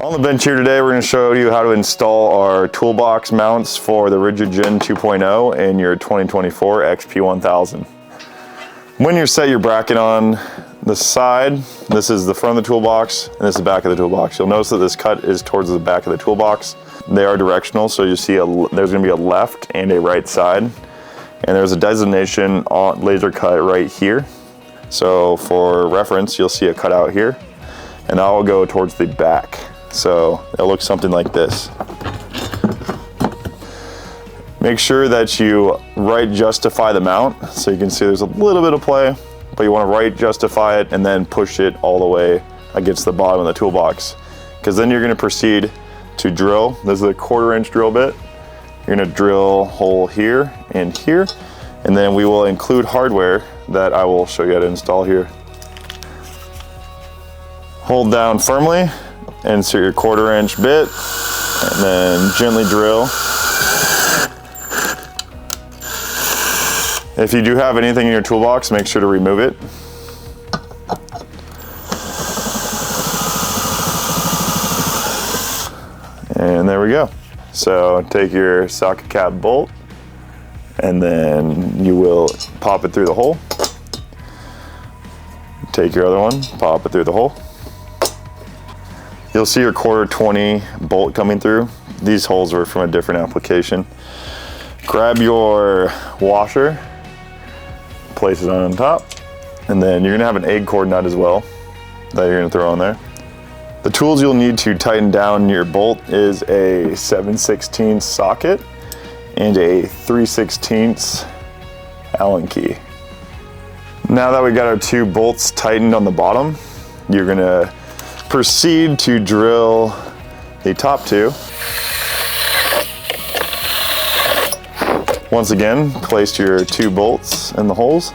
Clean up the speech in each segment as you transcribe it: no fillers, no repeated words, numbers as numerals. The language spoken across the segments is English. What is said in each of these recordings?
On the bench here today, we're going to show you how to install our toolbox mounts for the Ridgid Gen 2.0 and your 2024 XP1000. When you set your bracket on the side, this is the front of the toolbox and this is the back of the toolbox. You'll notice that this cut is towards the back of the toolbox. They are directional, so you see there's going to be a left and a right side. And there's a designation on laser cut right here. So for reference, you'll see a cutout here, and that will go towards the back. So it'll look something like this. Make sure that you right justify the mount. So you can see there's a little bit of play, but you want to right justify it and then push it all the way against the bottom of the toolbox. Because then you're going to proceed to drill. This is a 1/4 inch drill bit. You're going to drill a hole here and here. And then we will include hardware that I will show you how to install here. Hold down firmly. Insert your 1/4 inch bit and then gently drill. If you do have anything in your toolbox, make sure to remove it. And there we go. So take your socket cap bolt and then you will pop it through the hole. Take your other one, pop it through the hole. You'll see your 1/4 bolt coming through. These holes are from a different application. Grab your washer, place it on top, and then you're gonna have an egg cord nut as well that you're gonna throw on there. The tools you'll need to tighten down your bolt is a 7/16 socket and a 3/16 Allen key. Now that we got our 2 bolts tightened on the bottom, you're gonna proceed to drill the top 2. Once again, place your 2 bolts in the holes.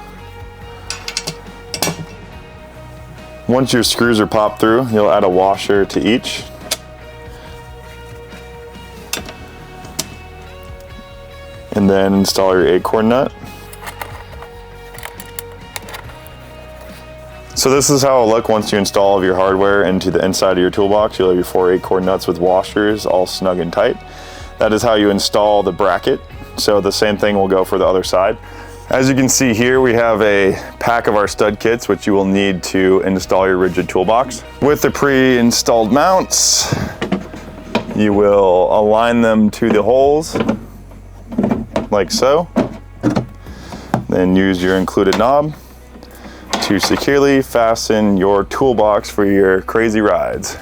Once your screws are popped through, you'll add a washer to each. And then install your acorn nut. So this is how it'll look once you install all of your hardware into the inside of your toolbox. You'll have your 4 acorn nuts with washers all snug and tight. That is how you install the bracket. So the same thing will go for the other side. As you can see here, we have a pack of our stud kits, which you will need to install your Ridgid toolbox. With the pre-installed mounts, you will align them to the holes, like so. Then use your included knob to securely fasten your toolbox for your crazy rides.